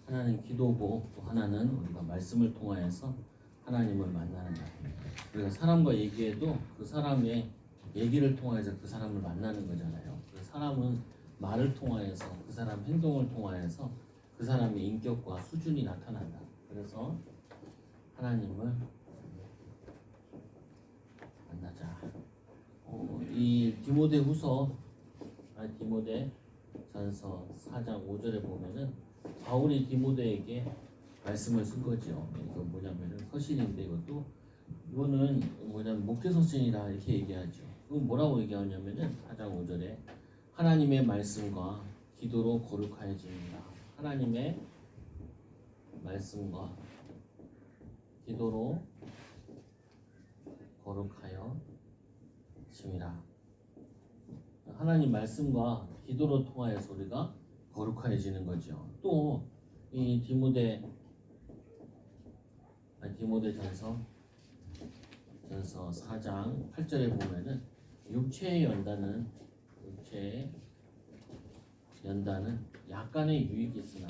하나는 기도고 또 하나는 우리가 말씀을 통하여서 하나님을 만나는 것. 우리가 사람과 얘기해도 그 사람의 얘기를 통하여서 그 사람을 만나는 거잖아요. 그 사람은 말을 통하여서 그 사람 행동을 통하여서 그 사람의 인격과 수준이 나타난다. 그래서 하나님을 만나자. 이 디모데후서 디모데전서 4장 5절에 보면은 바울이 디모데에게 말씀을 쓴 거죠. 이건 뭐냐면은 서신인데 이거는 뭐냐면 목회 서신이라 이렇게 얘기하죠. 그건 뭐라고 얘기하냐면은 4장 5절에 하나님의 말씀과 기도로 거룩하여집니다. 하나님의 말씀과 기도로 거룩하여 짐이라. 하나님 말씀과 기도로 통하여서 우리가 거룩하여지는 거죠. 또 이 디모데전서 4장 8절에 보면은 육체의 연단은 약간의 유익이 있으나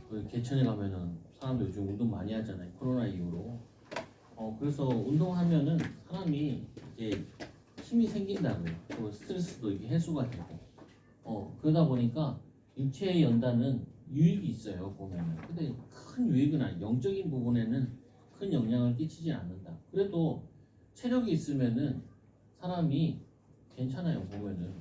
그 개천에 가면은 사람들 요즘 운동 많이 하잖아요. 코로나 이후로. 그래서 운동하면은 사람이 이제 힘이 생긴다고요. 또 스트레스도 이게 해소가 되고. 그러다 보니까 육체의 연단은 유익이 있어요, 보면은. 근데 큰 유익은 아니에요. 영적인 부분에는 큰 영향을 끼치지 않는다. 그래도 체력이 있으면은 사람이 괜찮아요, 보면은.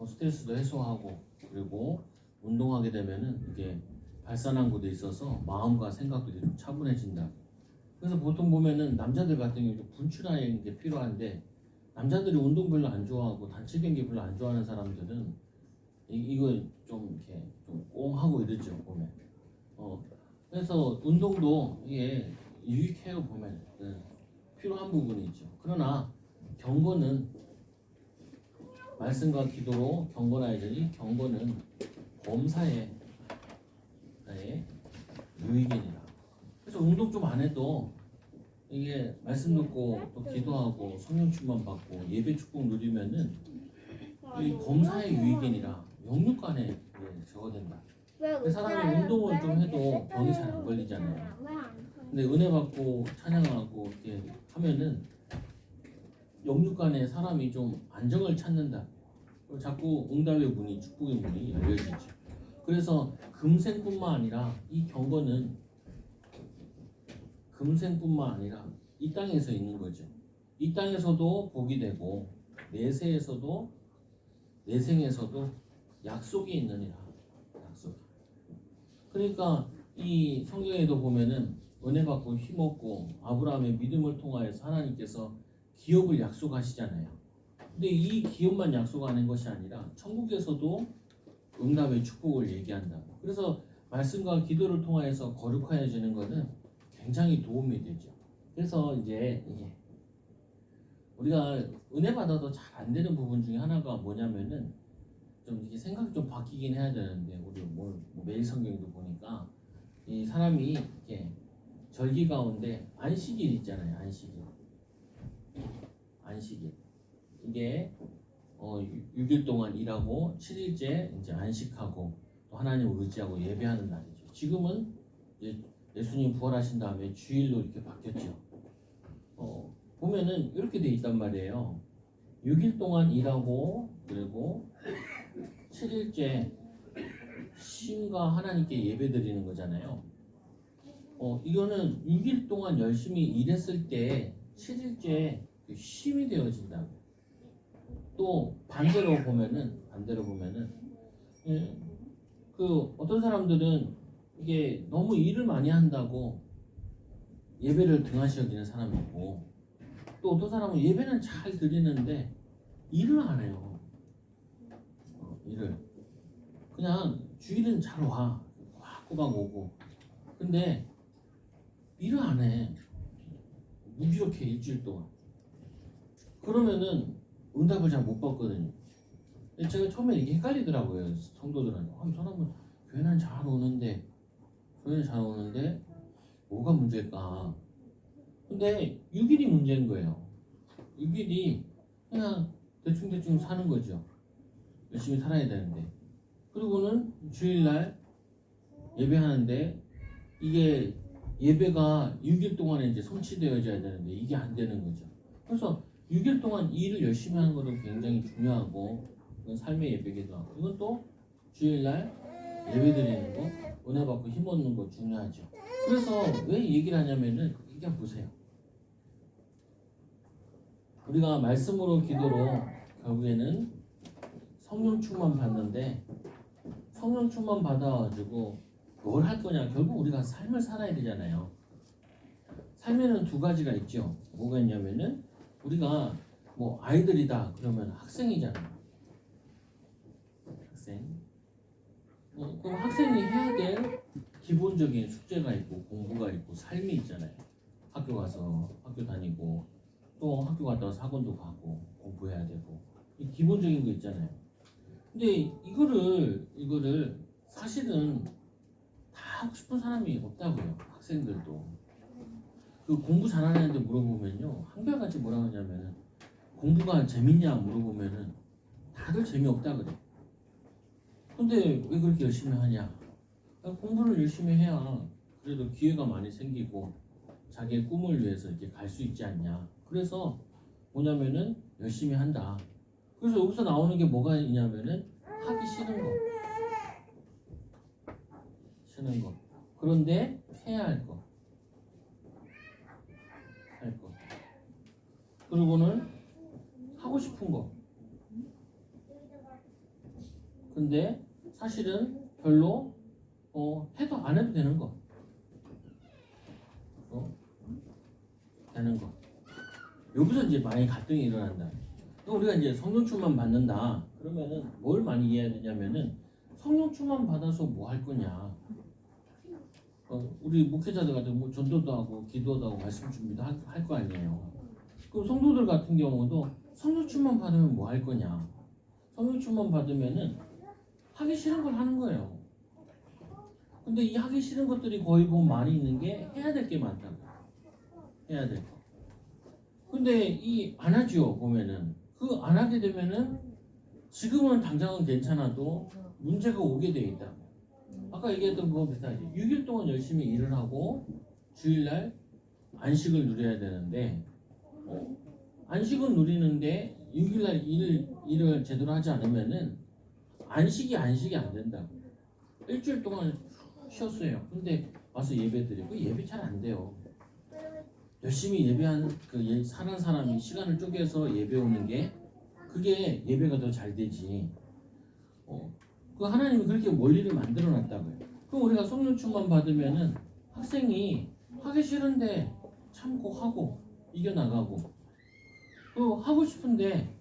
스트레스도 해소하고, 그리고 운동하게 되면은 이게 발산항구도 있어서 마음과 생각도 좀 차분해진다. 그래서 보통 보면은 남자들 같은 경우 분출하는 게 필요한데, 남자들이 운동 별로 안 좋아하고 단체 경기 별로 안 좋아하는 사람들은 이거 좀 이렇게 좀 꽁하고 이러죠, 보면. 그래서 운동도 이게 유익해요, 보면. 필요한 부분이 있죠. 그러나 경건은 말씀과 기도로 경건하여지니 경건은 범사의 유익이니라. 그래서 운동 좀 안 해도 이게 말씀 듣고 또 기도하고 성령 충만 받고 예배 축복 누리면은 이 범사의 유익이니라. 영육간에 저어된다. 사람이 운동을 좀 해도 병이 잘 안 걸리잖아요. 근데 은혜 받고 찬양하고 이렇게 하면은 영육간에 사람이 좀 안정을 찾는다. 자꾸 응답의 문이, 축복의 문이 열려지죠. 그래서 금생뿐만 아니라 이 경건은 금생뿐만 아니라 이 땅에서 있는 거죠. 이 땅에서도 복이 되고 내생에서도 약속이 있느니라. 약속. 그러니까 이 성경에도 보면은 은혜 받고 힘없고 아브라함의 믿음을 통하여서 하나님께서 기업을 약속하시잖아요. 근데 이 기업만 약속하는 것이 아니라 천국에서도 응답의 축복을 얘기한다고. 그래서 말씀과 기도를 통하여서 거룩하여지는 것은 굉장히 도움이 되죠. 그래서 이제 우리가 은혜 받아도 잘 안 되는 부분 중에 하나가 뭐냐면은 좀 이게 생각이 좀 바뀌긴 해야 되는데 우리 매일 성경도 보니까 이 사람이 이렇게 절기 가운데 안식일 있잖아요. 안식일 이게 6일 동안 일하고 7일째 이제 안식하고 또 하나님을 의지하고 예배하는 날이죠. 지금은 이제 예수님 부활하신 다음에 주일로 이렇게 바뀌었죠. 보면은 이렇게 돼 있단 말이에요. 6일 동안 일하고 그리고 7일째 신과 하나님께 예배드리는 거잖아요. 이거는 6일 동안 열심히 일했을 때 7일째 쉼이 되어진다고. 또 반대로 보면은 그 어떤 사람들은 이게 너무 일을 많이 한다고 예배를 등한시 여기는 사람이 있고, 또 어떤 사람은 예배는 잘 드리는데 일을 안 해요. 일을 그냥 주일은 잘 와 꼬박 오고, 근데 일을 안 해. 무기력해 일주일 동안. 그러면은 응답을 잘 못 받거든요. 제가 처음에 이게 헷갈리더라고요. 성도들한테. 저 사람은 교회는 잘 오는데 뭐가 문제일까? 근데 6일이 문제인 거예요. 6일이 그냥 대충 사는 거죠. 열심히 살아야 되는데, 그리고는 주일날 예배하는데 이게 예배가 6일 동안에 이제 성취되어져야 되는데 이게 안 되는 거죠. 그래서 6일 동안 일을 열심히 하는 것도 굉장히 중요하고, 그건 삶의 예배기도 하고, 이건 또 주일날 예배 드리는 거, 은혜 받고 힘 얻는 거 중요하죠. 그래서 왜 얘기를 하냐면은, 이게 보세요. 우리가 말씀으로 기도로 결국에는 성령 충만 받는데, 성령 충만 받아가지고 뭘 할 거냐? 결국 우리가 삶을 살아야 되잖아요. 삶에는 두 가지가 있죠. 뭐가 있냐면은, 우리가 뭐 아이들이다 그러면 학생이잖아요. 학생. 그럼 학생이 해야 될 기본적인 숙제가 있고 공부가 있고 삶이 있잖아요. 학교 가서 학교 다니고, 또 학교 갔다 와서 학원도 가고 공부해야 되고, 이 기본적인 거 있잖아요. 근데 이거를 사실은 다 하고 싶은 사람이 없다고요. 학생들도. 그 공부 잘하는 애들 물어보면요, 한결같이 뭐라고 하냐면은, 공부가 재밌냐 물어보면은 다들 재미없다 그래. 근데 왜 그렇게 열심히 하냐? 공부를 열심히 해야 그래도 기회가 많이 생기고 자기의 꿈을 위해서 이렇게 갈 수 있지 않냐. 그래서 뭐냐면은 열심히 한다. 그래서 여기서 나오는 게 뭐가 있냐면은, 하기 싫은 거. 싫은 거. 그런데 해야 할 거. 할 거. 그리고는 하고 싶은 거. 근데 사실은 별로 해도 안 해도 되는 거. 되는 거. 여기서 이제 많이 갈등이 일어난다. 우리가 이제 성령 충만 받는다. 그러면은 뭘 많이 이해해야 되냐면은, 성령 충만 받아서 뭐 할 거냐. 우리 목회자들 같은 뭐 전도도 하고 기도도 하고 말씀 준비도 할 거 아니에요. 그럼 성도들 같은 경우도 성령 충만 받으면 뭐 할 거냐. 성령 충만 받으면은 하기 싫은 걸 하는 거예요. 근데 이 하기 싫은 것들이 거의 보면 많이 있는 게, 해야 될 게 많다고. 해야 될 거. 근데 이 안 하죠. 보면은 그 안 하게 되면은 지금은 당장은 괜찮아도 문제가 오게 돼 있다. 아까 얘기했던 거 비슷하지. 6일 동안 열심히 일을 하고 주일날 안식을 누려야 되는데, 안식은 누리는데 6일날 일을 제대로 하지 않으면은 안식이 안 된다고. 일주일 동안 쉬었어요. 근데 와서 예배 드리고 예배 잘 안 돼요. 열심히 예배한 사는 사람이 시간을 쪼개서 예배 오는 게, 그게 예배가 더 잘 되지. 그 하나님이 그렇게 원리를 만들어 놨다고요. 그럼 우리가 성령 충만 받으면은 학생이 하기 싫은데 참고 하고 이겨나가고, 또 하고 싶은데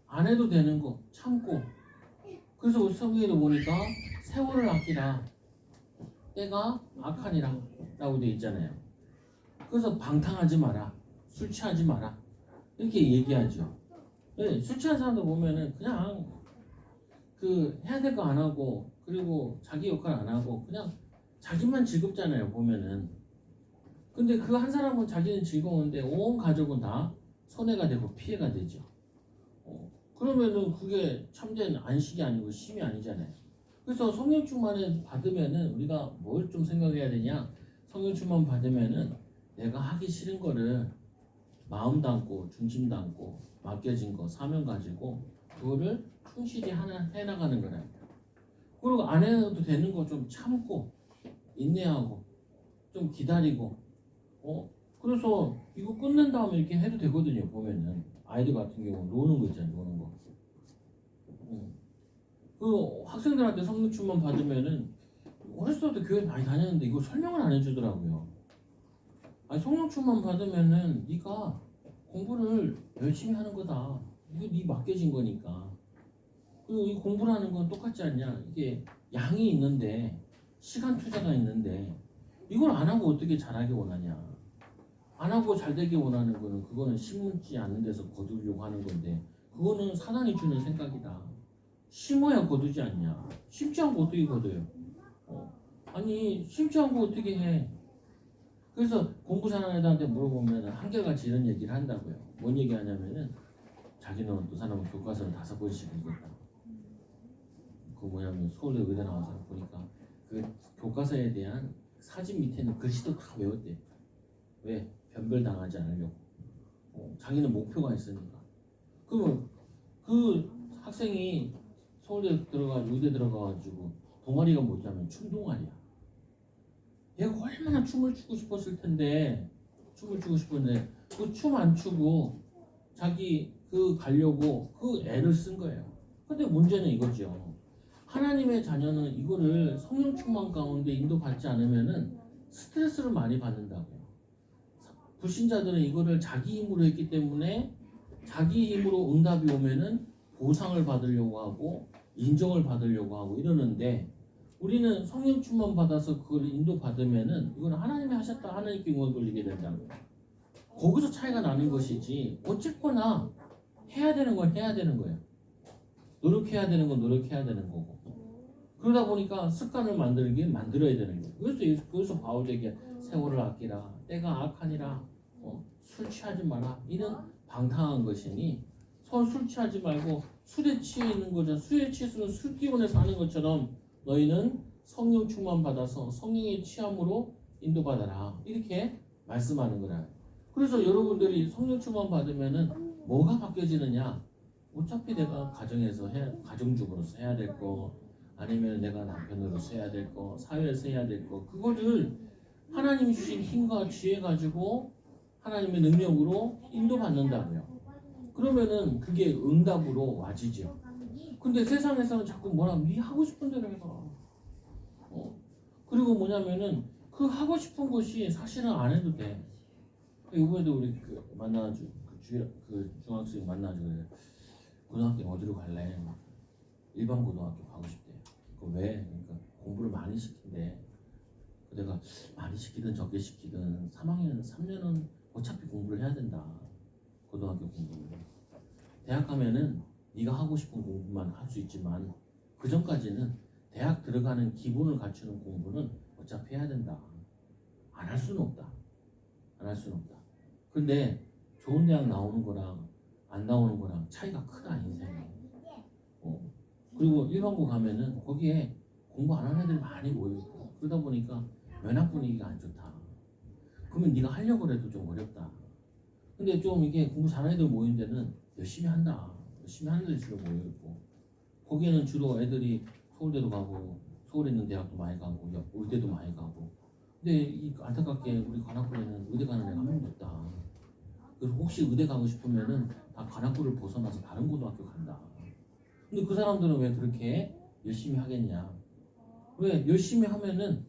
안 해도 되는 거 참고. 그래서 우리 성경에도 보니까 세월을 아끼라, 때가 악하니라 라고 돼 있잖아요. 그래서 방탕하지 마라, 술 취하지 마라, 이렇게 얘기하죠. 네, 술 취한 사람들 보면은 그냥 해야 될 거 안 하고, 그리고 자기 역할 안 하고 그냥 자기만 즐겁잖아요 보면은. 근데 그 한 사람은 자기는 즐거운데 온 가족은 다 손해가 되고 피해가 되죠. 그러면은 그게 참된 안식이 아니고 쉼이 아니잖아요. 그래서 성령 충만을 받으면은 우리가 뭘 좀 생각해야 되냐? 성령 충만 받으면은 내가 하기 싫은 거를 마음 담고 중심 담고 맡겨진 거 사명 가지고 그거를 충실히 해나가는 거랍니다. 그리고 안 해도 되는 거 좀 참고 인내하고 좀 기다리고, 그래서 이거 끝낸 다음에 이렇게 해도 되거든요. 보면은 아이들 같은 경우 노는 거 있잖아요. 노는 거. 그 학생들한테 성령 충만 받으면은, 어렸을 때도 교회 많이 다녔는데 이거 설명을 안 해주더라고요. 아니, 성령 충만 받으면은 네가 공부를 열심히 하는 거다. 이거 네 맡겨진 거니까. 그리고 이 공부라는 건 똑같지 않냐? 이게 양이 있는데, 시간 투자가 있는데, 이걸 안 하고 어떻게 잘하기 원하냐? 안 하고 잘 되기 원하는 거는, 그거는 심지 않는 데서 거두려고 하는 건데, 그거는 사단이 주는 생각이다. 심어야 거두지 않냐? 심지 않고 어떻게 거둬요? 아니, 심지 않고 어떻게 해? 그래서 공부 잘하는 애들한테 물어보면 한결같이 이런 얘기를 한다고요. 뭔 얘기 하냐면은, 자기는 또 사람은 교과서를 5번씩 읽었다. 그 뭐냐면 서울대 의대 나와서 보니까 그 교과서에 대한 사진 밑에는 글씨도 다 외웠대. 왜? 변별 당하지 않으려고. 자기는 목표가 있으니까. 그러면 그 학생이 서울대 의대 들어가가지고 동아리가 뭐냐면 춤 동아리야. 얘가 얼마나 춤을 추고 싶었을 텐데 그 춤 안 추고 자기 그 가려고 그 애를 쓴 거예요. 근데 문제는 이거죠. 하나님의 자녀는 이거를 성령 충만 가운데 인도받지 않으면은 스트레스를 많이 받는다고요. 불신자들은 이거를 자기 힘으로 했기 때문에 자기 힘으로 응답이 오면은 보상을 받으려고 하고 인정을 받으려고 하고 이러는데, 우리는 성령 충만 받아서 그걸 인도받으면은 이건 하나님이 하셨다, 하나님께 영광 돌리게 된다는 거예요. 거기서 차이가 나는 것이지, 어쨌거나 해야 되는 건 해야 되는 거예요. 노력해야 되는 건 노력해야 되는 거고. 그러다 보니까 습관을 만들어야 되는 거예요. 그래서 바울에게 세월을 아끼라, 때가 악하니라, 술 취하지 마라, 이런 방탕한 것이니, 술 취하지 말고 술에 취해 있는 거죠. 술에 취해서는 술 기운에 사는 것처럼 너희는 성령 충만 받아서 성령의 취함으로 인도받아라, 이렇게 말씀하는 거라. 그래서 여러분들이 성령 충만 받으면은 뭐가 바뀌어지느냐? 어차피 내가 가정주부로서 해야 될 거, 아니면 내가 남편으로서 해야 될 거, 사회에서 해야 될 거, 그거를 하나님이 주신 힘과 지혜 가지고 하나님의 능력으로 인도받는다고요. 그러면은 그게 응답으로 와지죠. 근데 세상에서는 자꾸 네 하고 싶은 대로 해봐. 그리고 뭐냐면은 그 하고 싶은 것이 사실은 안 해도 돼. 이번에도 우리 중학생 만나가지고 그래. 고등학교 어디로 갈래? 일반 고등학교 가고 싶대. 왜? 그러니까 공부를 많이 시킨대. 내가 많이 시키든 적게 시키든 3년은 어차피 공부를 해야 된다. 고등학교 공부를. 대학 가면은 네가 하고 싶은 공부만 할 수 있지만 그 전까지는 대학 들어가는 기본을 갖추는 공부는 어차피 해야 된다. 안 할 수는 없다. 근데 좋은 대학 나오는 거랑 안 나오는 거랑 차이가 크다, 인생에. 그리고 일반고 가면은 거기에 공부 안 하는 애들이 많이 모여있고, 그러다 보니까 면학 분위기가 안 좋다. 그러면 네가 하려고 해도 좀 어렵다. 근데 좀 이게 공부 잘하는 애들 모인 데는 열심히 한다. 열심히 하는 애들 주로 모여있고, 거기에는 주로 애들이 서울대도 가고, 서울에 있는 대학도 많이 가고, 의대도 많이 가고. 근데 안타깝게 우리 관악구에는 의대 가는 애가 한 명도 없다. 그래서 혹시 의대 가고 싶으면은 다 관악구를 벗어나서 다른 고등학교 간다. 근데 그 사람들은 왜 그렇게 열심히 하겠냐? 왜? 열심히 하면은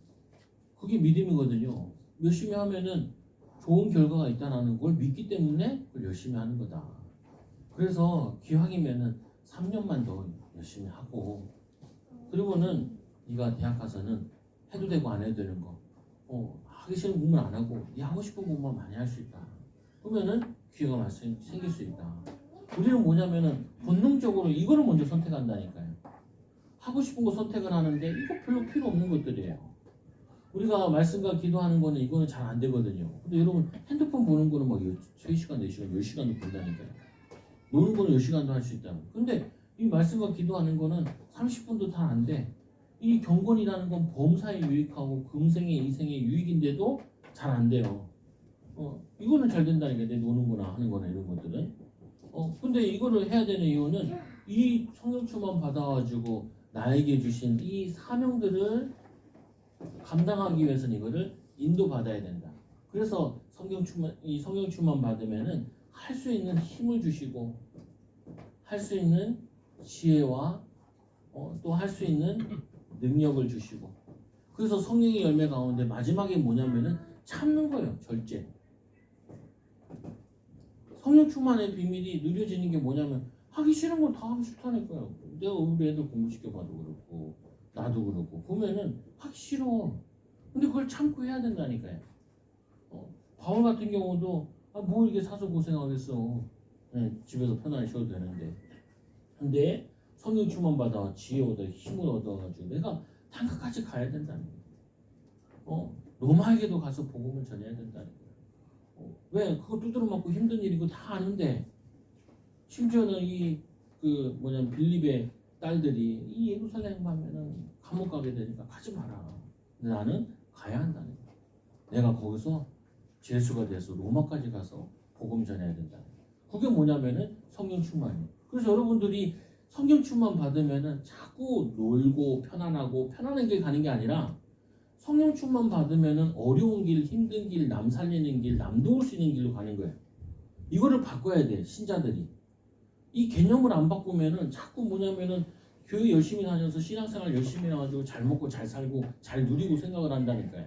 그게 믿음이거든요. 열심히 하면은 좋은 결과가 있다는 걸 믿기 때문에 그걸 열심히 하는 거다. 그래서 기왕이면은 3년만 더 열심히 하고, 그리고는 네가 대학 가서는 해도 되고 안 해도 되는 거, 하기 싫은 공부는 안 하고 네 하고 싶은 공부만 많이 할 수 있다. 그러면은 기회가 생길 수 있다. 우리는 뭐냐면은 본능적으로 이거를 먼저 선택한다니까요. 하고 싶은 거 선택을 하는데 이거 별로 필요 없는 것들이에요. 우리가 말씀과 기도하는 거는 이거는 잘 안 되거든요. 근데 여러분 핸드폰 보는 거는 막 3시간, 4시간, 10시간도 본다니까요. 노는 거는 10시간도 할 수 있다. 근데 이 말씀과 기도하는 거는 30분도 다 안 돼. 이 경건이라는 건 범사에 유익하고 금생에 이생에 유익인데도 잘 안 돼요. 이거는 잘 된다니까. 내 노는 거나 하는 거나 이런 것들은. 근데 이거를 해야 되는 이유는 이 성령충만 받아가지고 나에게 주신 이 사명들을 감당하기 위해서는 이거를 인도받아야 된다. 그래서 이 성령충만 받으면은 할 수 있는 힘을 주시고, 할 수 있는 지혜와 또 할 수 있는 능력을 주시고, 그래서 성령의 열매 가운데 마지막에 뭐냐면은 참는 거예요. 절제. 성령 충만의 비밀이 누려지는 게 뭐냐면 하기 싫은 건 다 하기 싫다니까요. 내가 우리 애들 공부시켜봐도 그렇고 나도 그렇고 보면은 하기 싫어. 근데 그걸 참고 해야 된다니까요. 바울 같은 경우도 뭐 이게 사서 고생하겠어. 집에서 편안히 쉬어도 되는데. 근데 성령 충만 받아 지혜 얻어 힘을 얻어가지고 내가 땅끝까지 가야 된다는 거예요. 로마에게도 가서 복음을 전해야 된다는 거예요. 왜? 그거 두드러 맞고 힘든 일이고 다 아는데, 심지어는 빌립의 딸들이 이 예루살렘 가면은 감옥 가게 되니까 가지 마라. 근데 나는 가야 한다는 거야. 내가 거기서 죄수가 돼서 로마까지 가서 복음 전해야 된다. 그게 뭐냐면은 성령 충만이에요. 그래서 여러분들이 성령 충만 받으면은 자꾸 놀고 편안하고 편안한 길 가는 게 아니라 성령 충만 받으면은 어려운 길, 힘든 길, 남 살리는 길, 남 도울 수 있는 길로 가는 거예요. 이거를 바꿔야 돼, 신자들이. 이 개념을 안 바꾸면은 자꾸 뭐냐면은 교회 열심히 다녀서 신앙생활 열심히 해가지고 잘 먹고 잘 살고 잘 누리고 생각을 한다니까요.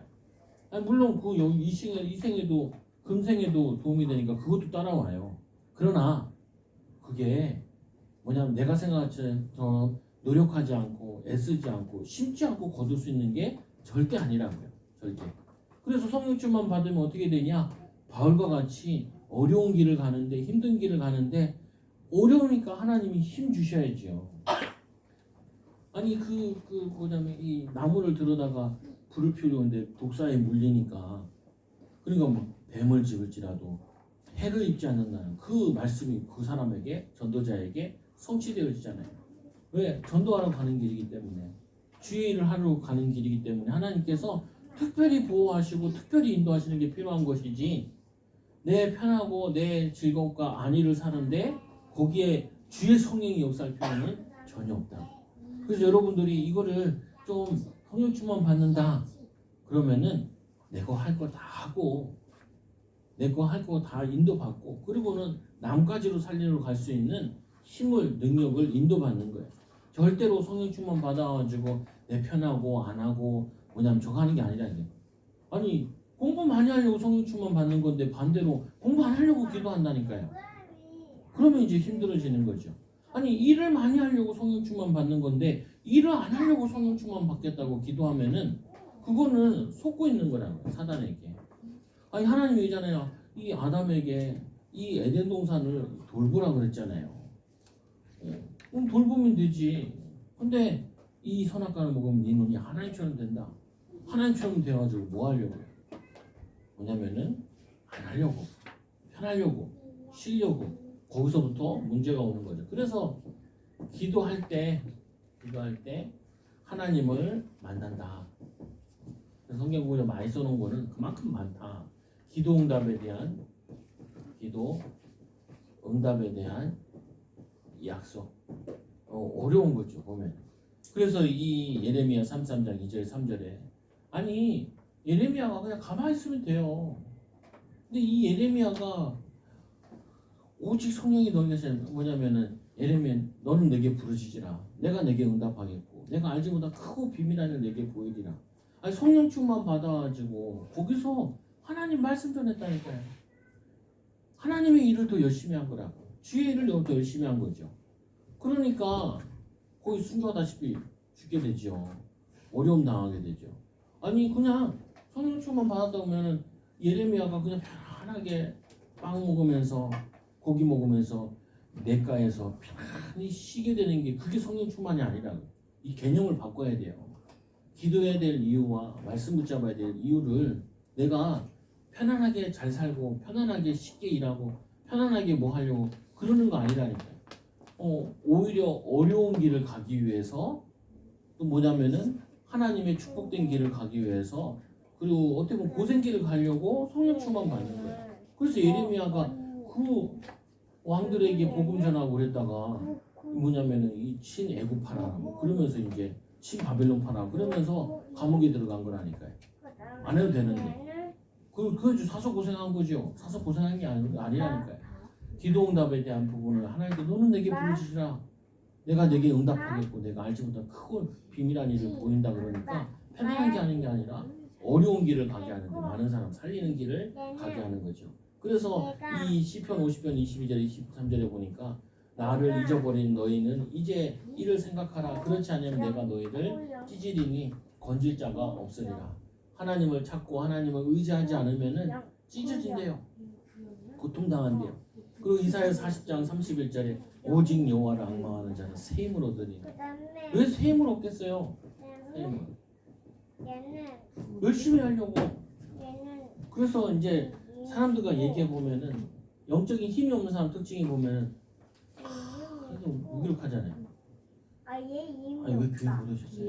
아니 물론 그 여기 이 생에도 금생에도 도움이 되니까 그것도 따라와요. 그러나 그게 뭐냐면 내가 생각처럼 노력하지 않고 애쓰지 않고 심지 않고 거둘 수 있는 게 절대 아니라고요. 절대. 그래서 성령충만 받으면 어떻게 되냐? 바울과 같이 어려운 길을 가는데 힘든 길을 가는데 어려우니까 하나님이 힘 주셔야죠. 아니 뭐냐면 이 나무를 들여다가 불을 피우려는데 독사에 물리니까 그러니까 뭐 뱀을 집을지라도 해를 입지 않는다는 그 말씀이 그 사람에게 전도자에게 성취되어지잖아요. 왜? 전도하러 가는 길이기 때문에 주의 일을 하러 가는 길이기 때문에 하나님께서 특별히 보호하시고 특별히 인도하시는 게 필요한 것이지 내 편하고 내 즐거움과 안위를 사는데 거기에 주의 성령이 역사할 필요는 전혀 없다. 그래서 여러분들이 이거를 좀 성령충만 받는다 그러면은 내 거 할 거 다 하고 내 거 할 거 다 인도받고 그리고는 남까지로 살리러 갈 수 있는 힘을 능력을 인도받는 거예요. 절대로 성령충만 받아가지고 내 편하고 안 하고 뭐냐면 저거 하는 게 아니라는 게 아니 공부 많이 하려고 성령충만 받는 건데 반대로 공부 안 하려고 기도한다니까요. 그러면 이제 힘들어지는 거죠. 아니 일을 많이 하려고 성령충만 받는 건데 일을 안 하려고 성령충만 받겠다고 기도하면은 그거는 속고 있는 거라고요. 사단에게. 아니 하나님이 얘기잖아요. 이 아담에게 이 에덴 동산을 돌보라 그랬잖아요. 그럼 돌보면 되지. 근데 이 선악과를 먹으면 네 눈이 하나님처럼 된다. 하나님처럼 돼가지고 뭐 하려고? 뭐냐면은 안 하려고, 편하려고, 쉬려고. 거기서부터 문제가 오는 거죠. 그래서 기도할 때 하나님을 만난다. 성경 보면 많이 써놓은 거는 그만큼 많다. 기도 응답에 대한 약속. 어려운 거죠 보면. 그래서 이 예레미야 33장 2절 3절에 아니 예레미야가 그냥 가만히 있으면 돼요. 근데 이 예레미야가 오직 성령이 너에게 뭐냐면은 예레미야 너는 내게 부르짖으라 내가 내게 응답하겠고 내가 알지 못한 크고 비밀한 일 내게 보이리라. 아니 성령충만 받아가지고 거기서 하나님 말씀 전했다니까요. 하나님의 일을 더 열심히 한 거라고. 주의 일을 더 열심히 한 거죠. 그러니까 거기 순교하다시피 죽게 되죠. 어려움 당하게 되죠. 아니 그냥 성령충만 받았다 보면은 예레미야가 그냥 편안하게 빵 먹으면서 고기 먹으면서 냇가에서 편안히 쉬게 되는 게 그게 성령충만이 아니라고. 이 개념을 바꿔야 돼요. 기도해야 될 이유와 말씀 붙잡아야 될 이유를 내가 편안하게 잘 살고 편안하게 쉽게 일하고 편안하게 뭐 하려고 그러는 거 아니라니까요. 오히려 어려운 길을 가기 위해서 또 뭐냐면은 하나님의 축복된 길을 가기 위해서 그리고 어떻게 보면 고생길을 가려고 성령충만 받는 거예요. 그래서 예레미야가 그 왕들에게 복음 전하고 그랬다가 뭐냐면은 이 친애굽하라 뭐 그러면서 이제 친바벨론 파라 그러면서 감옥에 들어간 거라니까요. 안 해도 되는데 그 사서 고생한 거죠. 사서 고생한 게 아니라니까요. 기도 응답에 대한 부분을 하나님께 너는 내게 부르짖으라 내가 내게 응답하겠고 내가 알지 못한 크고 비밀한 일을 보인다 그러니까 편안한 게 아닌 게 아니라 어려운 길을 가게 하는데 많은 사람 살리는 길을 가게 하는 거죠. 그래서 이 시편 50편 22절 23절에 보니까 나를 잊어버린 너희는 이제 이를 생각하라. 그렇지 않으면 내가 너희를 찢으리니 건질 자가 없으리라. 하나님을 찾고 하나님을 의지하지 않으면은 찢어진대요. 고통당한대요. 그리고 이사야 40장 31절에 오직 여호와를 앙망하는 자는 새 힘을 얻으리니. 왜 새 힘을 얻겠어요? 새 힘을. 열심히 하려고. 그래서 이제 사람들과 얘기해 보면은 영적인 힘이 없는 사람 특징이 보면은 무기력하잖아요. 아니 왜 교회 못 오셨어요?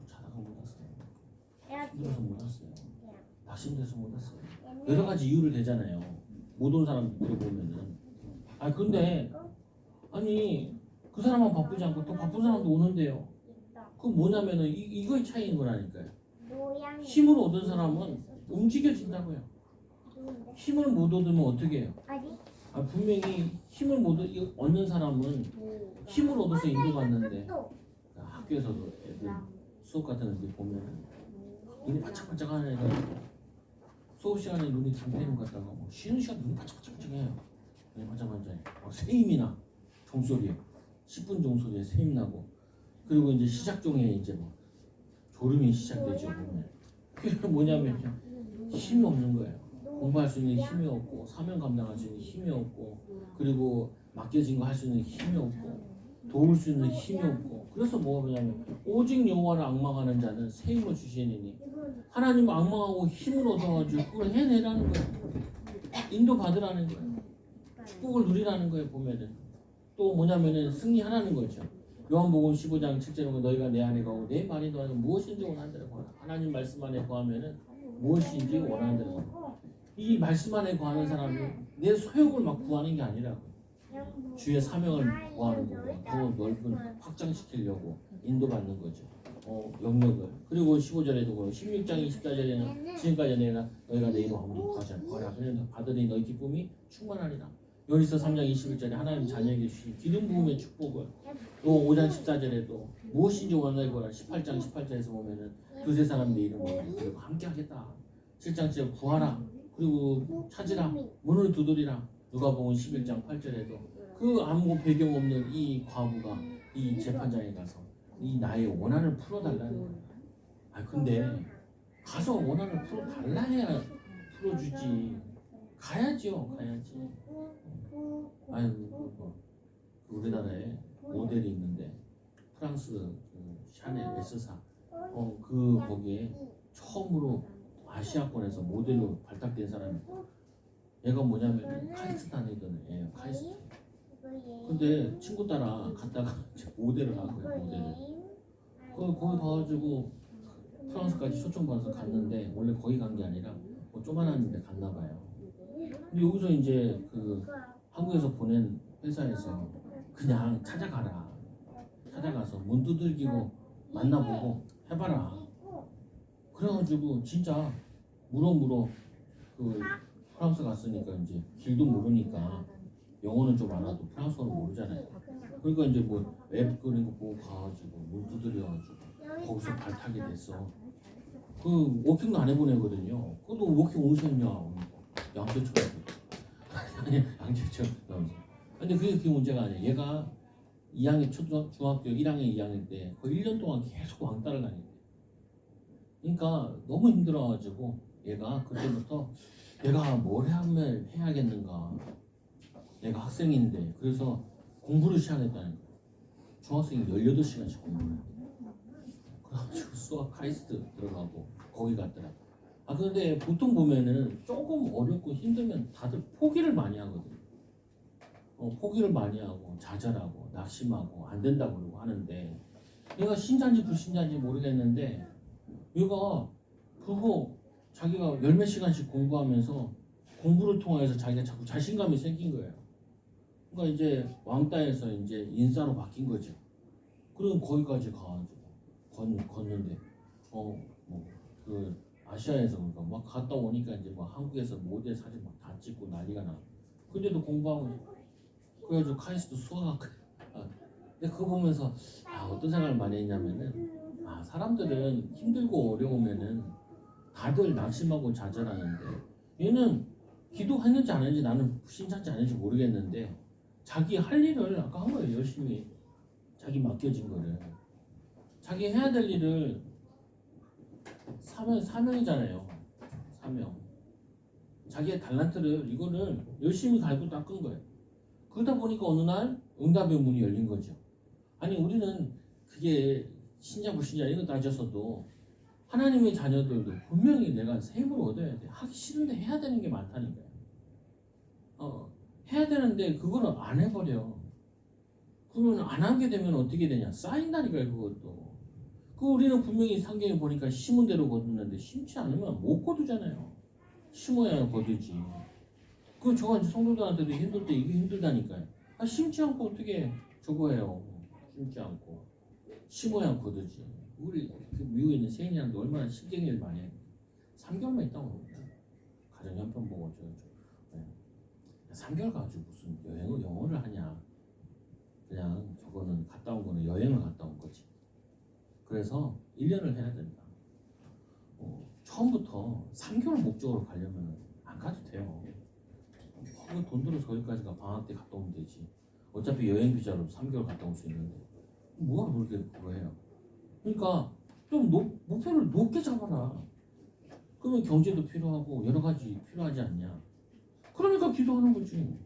자다가 못 왔어요. 힘들어서 못 왔어요. 낙심돼서 못 왔어요. 여러 가지 이유를 대잖아요. 못 온 사람 들어보면은. 아 근데 아니 그 사람만 바쁘지 않고 또 바쁜 사람도 오는데요. 그 뭐냐면은 이거의 차이인 거라니까요. 힘을 얻은 사람은 움직여진다고요. 힘을 못 얻으면 어떻게 해요? 아, 분명히 힘을 못 얻는 사람은 힘을 얻어서 인도받는데 학교에서도 애들 수업 같은 데 보면 눈이 반짝반짝 하는 애가 수업 시간에 눈이 감기는 것 같다가 뭐 쉬는 시간 눈이 반짝반짝해요. 눈이 반짝반짝해. 새임이나 종소리에 10분 종소리에 새임 나고 그리고 이제 시작 종에 이제 뭐 졸음이 시작되죠. 보면 그게 뭐냐면 힘이 없는 거예요. 공부할 수 있는 힘이 없고 사명 감당할 수 있는 힘이 없고 그리고 맡겨진 거 할 수 있는 힘이 없고 도울 수 있는 힘이 없고 그래서 뭐가 뭐냐면 오직 여호와를 앙망하는 자는 새 힘을 주시니 하나님 앙망하고 힘을 얻어가지고 그걸 해내라는 거예요. 인도 받으라는 거예요. 축복을 누리라는 거예요. 보면은 또 뭐냐면은 승리하라는 거죠. 요한복음 15장 7절에 너희가 내 안에 거하고 내 말이 너 안에 무엇인지 원하는 대로 구하라. 하나님 말씀 안에 거하면은 무엇인지 원하는 대로 구하라. 이 말씀 안에 거하는 사람이 내 소욕을 막 구하는 게 아니라고 주의 사명을 구하는 거고 더 넓은 확장시키려고 인도받는 거죠. 영역을. 그리고 15절에도 16장 24절에는 지금까지 너희가 내 이름 아무도 구하지 않고 구하라. 그러면 받으니 너희 기쁨이 충만하리라. 여기서 3장 21절에 하나님 자녀에게 주신 기름 부음의 축복을 또 5장 14절에도 무엇인지 원하는 거라 18장 18절에서 보면은 두세 사람 내 이름으로 그리고 함께 하겠다. 7장 7절 구하라. 그리고 찾으라. 문을 두드리라. 누가복음 11장 8절에도 그 아무 배경 없는 이 과부가 이 재판장에 가서 이 나의 원한을 풀어달라는 거야. 아 근데 가서 원한을 풀어달라 해야 풀어주지. 가야죠. 가야지. 아유 그 우리나라에 모델이 있는데 프랑스 그 샤넬 S사 그 거기에 처음으로 아시아권에서 모델로 발탁된 사람이 얘가 뭐냐면 카이스트 다니던 애예요. 카이스트. 근데 친구 따라 갔다가 모델을 한 거예요. 모델을. 거기 가가지고 프랑스까지 초청받아서 갔는데 원래 거기 간 게 아니라 뭐 조만한 데 갔나 봐요. 근데 여기서 이제 그 한국에서 보낸 회사에서 그냥 찾아가라. 찾아가서 문 두들기고 만나보고 해봐라. 그래가지고 진짜 물어 그 프랑스 갔으니까 이제 길도 모르니까 영어는 좀 알아도 프랑스어는 모르잖아요. 그러니까 이제 뭐 앱 그런 거 보고 가가지고 문 두드려가지고 거기서 발탁이 됐어. 그 워킹도 안 해본 애거든요. 그것도 워킹 어디서 했냐? 양재천. 아니 양재천. 근데 그게 문제가 아니야. 얘가 2학년 중학교 1학년 2학년 때 거의 1년 동안 계속 왕따를 다녔대. 그러니까 너무 힘들어가지고 얘가 그때부터 내가 뭘 하면 해야겠는가. 내가 학생인데 그래서 공부를 시작했다는 거야. 중학생이 18시간씩 공부를 해. 그래가지고 수학 카이스트 들어가고 거기 갔더라. 아 근데 보통 보면은 조금 어렵고 힘들면 다들 포기를 많이 하거든. 포기를 많이 하고 좌절하고 낙심하고 안 된다고 그러고 하는데 얘가 신자인지 불신자인지 모르겠는데 얘가 그거 자기가 열 몇 시간씩 공부하면서 공부를 통해서 자기가 자꾸 자신감이 생긴 거예요. 그러니까 이제 왕따에서 이제 인싸로 바뀐 거죠. 그럼 거기까지 가가지고 걷는데 뭐 그 아시아에서 그러니까 막 갔다 오니까 이제 막 한국에서 모델 사진 막 다 찍고 난리가 나. 근데도 공부하고 그래가지고 카이스트 수학학. 근데 그거 보면서 어떤 생각을 많이 했냐면은 사람들은 힘들고 어려우면은 다들 낙심하고 좌절하는데 얘는 기도했는지 안 했는지 나는 신천지 아닌지 모르겠는데 자기 할 일을 아까 한 거예요. 열심히 자기 맡겨진 거를 자기 해야 될 일을 사명이잖아요. 사명. 자기의 달란트를 이거를 열심히 갈고 닦은 거예요. 그러다 보니까 어느 날 응답의 문이 열린 거죠. 아니 우리는 그게 신자 불신자 이거 따졌어도 하나님의 자녀들도 분명히 내가 새 힘을 얻어야 돼. 하기 싫은데 해야 되는 게 많다니까요. 해야 되는데 그거를 안 해버려. 그러면 안 하게 되면 어떻게 되냐? 쌓인다니까요, 그것도. 그 우리는 분명히 성경에 보니까 심은 대로 거두는데 심지 않으면 못 거두잖아요. 심어야 거두지. 그 저가 이제 성도들한테도 힘들 때 이게 힘들다니까요. 아, 심지 않고 어떻게 저거 해요? 심지 않고 심어야 거두지. 우리 그 미국에 있는 세인이랑도 얼마나 실경일 많이 해요. 3개월만 있다고 합니다. 가정 형편 보고 네. 3개월 가지고 무슨 여행을 영어를 하냐? 그냥 저거는 갔다 온 거는 여행을 갔다 온 거지. 그래서 1년을 해야 된다. 처음부터 3개월 목적으로 가려면 안 가도 돼요. 돈 들어서 거기까지가 방학 때 갔다 오면 되지. 어차피 여행 비자로 3개월 갔다 올 수 있는데 뭐가 그렇게 그거 해요. 그러니까 좀 목표를 높게 잡아라. 그러면 경제도 필요하고 여러 가지 필요하지 않냐. 그러니까 기도하는 거지.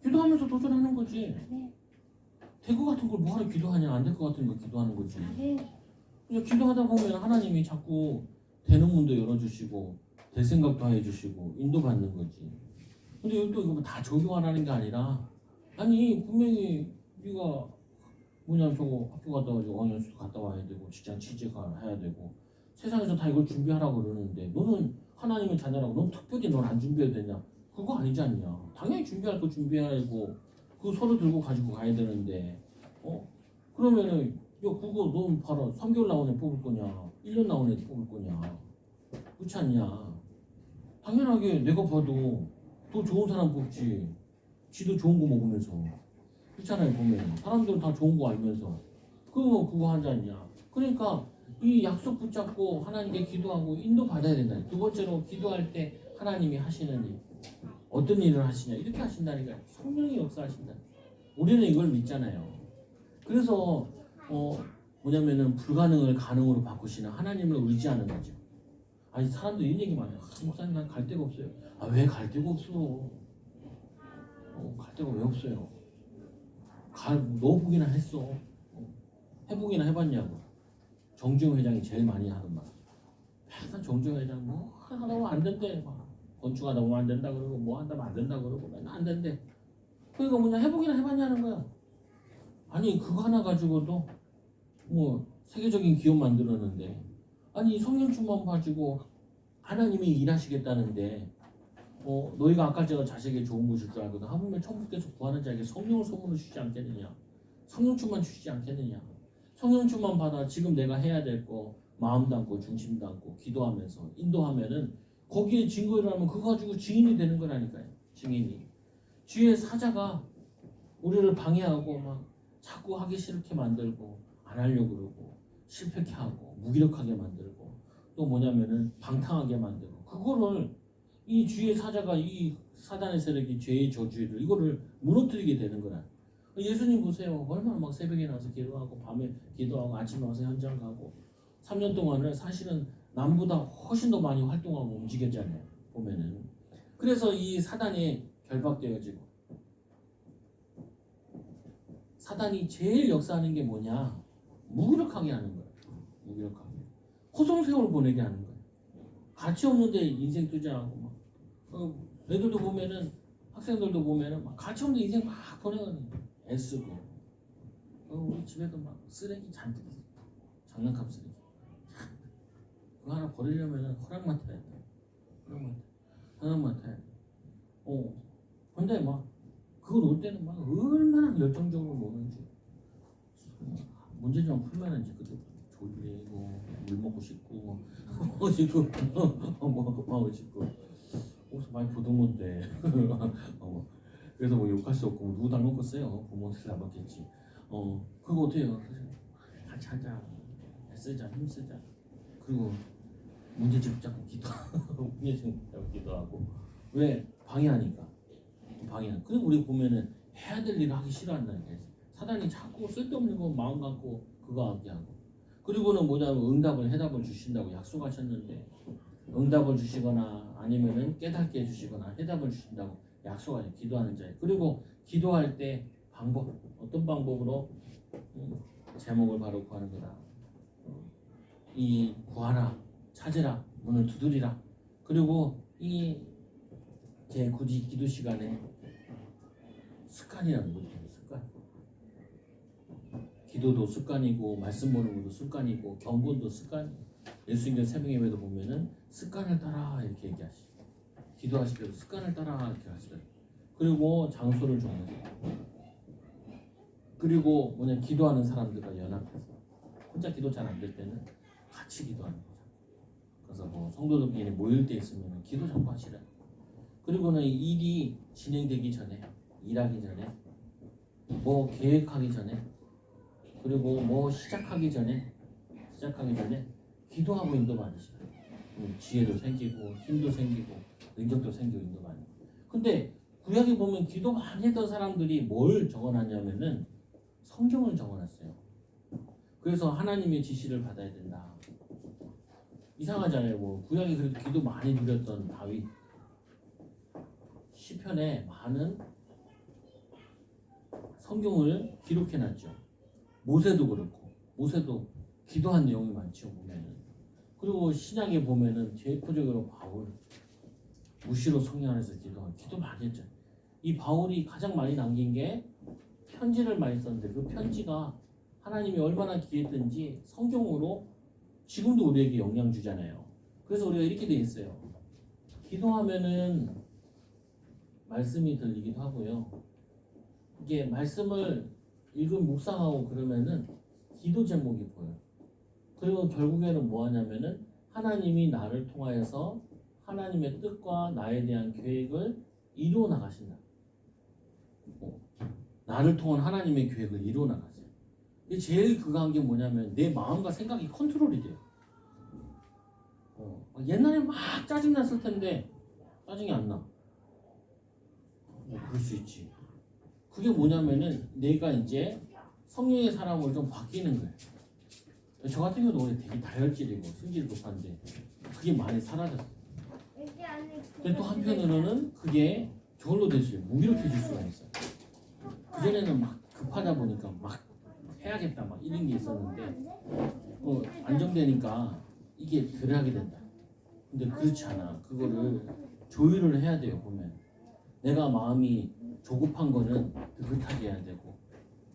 기도하면서 도전하는 거지. 될 것 같은 걸 뭐하러 기도하냐. 안 될 것 같은 걸 기도하는 거지. 그냥 기도하다 보면 하나님이 자꾸 되는 문도 열어주시고 될 생각도 해주시고 인도받는 거지. 근데 여기 또 이거 다 적용하라는 게 아니라 아니 분명히 네가 뭐냐 저거 학교 갔다 와가지고 어학연수도 갔다 와야 되고 직장 취직해야 되고 세상에서 다 이걸 준비하라고 그러는데 너는 하나님의 자녀라고 넌 특별히 넌 안 준비해야 되냐? 그거 아니지 않냐? 당연히 준비할 거 준비해야 하고 그 서류 들고 가지고 가야 되는데 그러면은 야 그거 넌 봐라 3개월 나온 애 뽑을 거냐 1년 나온 애 뽑을 거냐 그렇지 않냐? 당연하게 내가 봐도 더 좋은 사람 뽑지. 지도 좋은 거 먹으면서 그렇잖아요. 보면 사람들은 다 좋은 거 알면서 그거 하지 않냐. 그러니까 이 약속 붙잡고 하나님께 기도하고 인도 받아야 된다. 두 번째로 기도할 때 하나님이 하시는 일 어떤 일을 하시냐 이렇게 하신다니까. 성령이 역사하신다. 우리는 이걸 믿잖아요. 그래서 뭐냐면은 불가능을 가능으로 바꾸시는 하나님을 의지하는 거죠. 아니 사람들 이런 얘기 많아요. 목사님 난 갈 데가 없어요. 아 왜 갈 데가 없어? 갈 데가 왜 없어요? 넣어보기나 했어. 해보기나 해봤냐고. 정주영 회장이 제일 많이 하는 말. 항상 정주영 회장 뭐 하다 보면 안 된대. 건축하다 보면 안 된다 그러고 뭐 한다면 안 된다 그러고 맨날 안 된대. 그러니까 뭐냐 해보기나 해봤냐는 거야. 아니 그거 하나 가지고도 뭐 세계적인 기업 만들었는데 아니 성령 충만 가지고 하나님이 일하시겠다는데 너희가 아까 제가 자식에게 좋은 거 줄 줄 알거든 하물며 천국에서 구하는 자에게 성령을 선물로 주시지 않겠느냐. 성령 충만 주시지 않겠느냐. 성령 충만 받아 지금 내가 해야 될 거 마음 담고 중심 담고 기도하면서 인도하면은 거기에 증거를 하면 그거 가지고 증인이 되는 거라니까요. 증인이 주의 사자가 우리를 방해하고 막 자꾸 하기 싫게 만들고 안 하려고 그러고 실패케 하고 무기력하게 만들고 또 뭐냐면은 방탕하게 만들고 그거를 이 주의 사자가 이 사단의 세력이 죄의 저주를 이거를 무너뜨리게 되는 거라. 예수님 보세요. 얼마나 막 새벽에 나와서 기도하고 밤에 기도하고 아침에 와서 현장 가고 3년 동안을 사실은 남보다 훨씬 더 많이 활동하고 움직였잖아요. 보면은. 그래서 이 사단이 결박되어지고 사단이 제일 역사하는 게 뭐냐? 무기력하게 하는 거예요. 무기력하게. 허송세월 보내게 하는 거예요. 가치 없는데 인생 투자하고 막. 애들도 보면은 학생들도 보면은 막 가치 없는 인생 막 보내거든요. 애쓰고. 우리 집에도 막 쓰레기 잔뜩 있어. 장난감 쓰레기. 그거 하나 버리려면은 허락 맡아야 돼. 허락 맡아야 돼. 근데 막 그거 놓을 때는 막 얼마나 열정적으로 노는지 문제 좀 풀면은 이제 그때 졸리고 물 먹고 싶고 싶고 하고 싶고 옷을 많이 보던 건데 그래서 뭐 욕할 수 없고 누구 닮았겠어요? 부모한테 닮았겠지. 그거 어때요? 같이 하자, 애쓰자, 힘쓰자. 그리고 문제집 잡고 기도하고 문제집 잡고 기도하고 왜 방해하니까. 그리고 우리 보면은 해야 될 일을 하기 싫어한다니까. 사단이 자꾸 쓸데없는 거 마음 갖고 그거 하게 하고. 그리고는 뭐냐면 해답을 주신다고 약속하셨는데 응답을 주시거나 아니면은 깨닫게 해주시거나 해답을 주신다고 약속하죠. 기도하는 자에. 그리고 기도할 때 방법 어떤 방법으로 제목을 바로 구하는 거다. 이 구하라, 찾으라, 문을 두드리라. 그리고 제 굳이 기도 시간에 습관이라는 거죠. 기도도 습관이고 말씀 보는 것도 습관이고 경건도 습관이고 예수님의 새벽 예배도 보면은 습관을 따라 이렇게 얘기하시고 기도하실 때도 습관을 따라 이렇게 하시더라고요. 그리고 장소를 정해서 그리고 뭐냐 기도하는 사람들과 연합해서 혼자 기도 잘 안 될 때는 같이 기도하는 거죠. 그래서 뭐 성도들끼리 모일 때 있으면 기도 자꾸 하시라. 그리고는 일이 진행되기 전에 일하기 전에 뭐 계획하기 전에 그리고 뭐 시작하기 전에 기도하고 인도 받으시라. 지혜도 생기고 힘도 생기고 능력도 생기고 인도 받는. 근데 구약에 보면 기도 많이 했던 사람들이 뭘 적어놨냐면은 성경을 적어놨어요. 그래서 하나님의 지시를 받아야 된다. 이상하잖아요. 뭐 구약에 그래도 기도 많이 누렸던 다윗 시편에 많은 성경을 기록해놨죠. 모세도 그렇고 모세도 기도한 내용이 많죠 보면은. 그리고 신약에 보면은 대표적으로 바울 무시로 성령 안에서 기도 많이 했죠. 이 바울이 가장 많이 남긴 게 편지를 많이 썼는데 그 편지가 하나님이 얼마나 귀했든지 성경으로 지금도 우리에게 영향 주잖아요. 그래서 우리가 이렇게 돼 있어요. 기도하면은 말씀이 들리기도 하고요. 이게 말씀을 읽은 묵상하고 그러면은 기도 제목이 보여요. 그리고 결국에는 뭐 하냐면은 하나님이 나를 통하여서 하나님의 뜻과 나에 대한 계획을 이루어 나가신다. 나를 통한 하나님의 계획을 이루어 나가세요. 제일 그거한 게 뭐냐면 내 마음과 생각이 컨트롤이 돼요. 옛날에 막 짜증 났을 텐데 짜증이 안 나. 그럴 수 있지. 그게 뭐냐면은 내가 이제 성령의 사람으로 좀 바뀌는 거예요. 저 같은 경우도 원래 되게 다혈질이고 성질이 급한데 그게 많이 사라졌어요. 근데 또 한편으로는 그게 저걸로 됐어요. 무기력해질 수가 있어요. 그전에는 막 급하다 보니까 막 해야겠다 막 이런 게 있었는데 안정되니까 이게 덜 하게 된다. 근데 그렇지 않아. 그거를 조율을 해야 돼요. 보면 내가 마음이 조급한 거는 느긋하게 해야 되고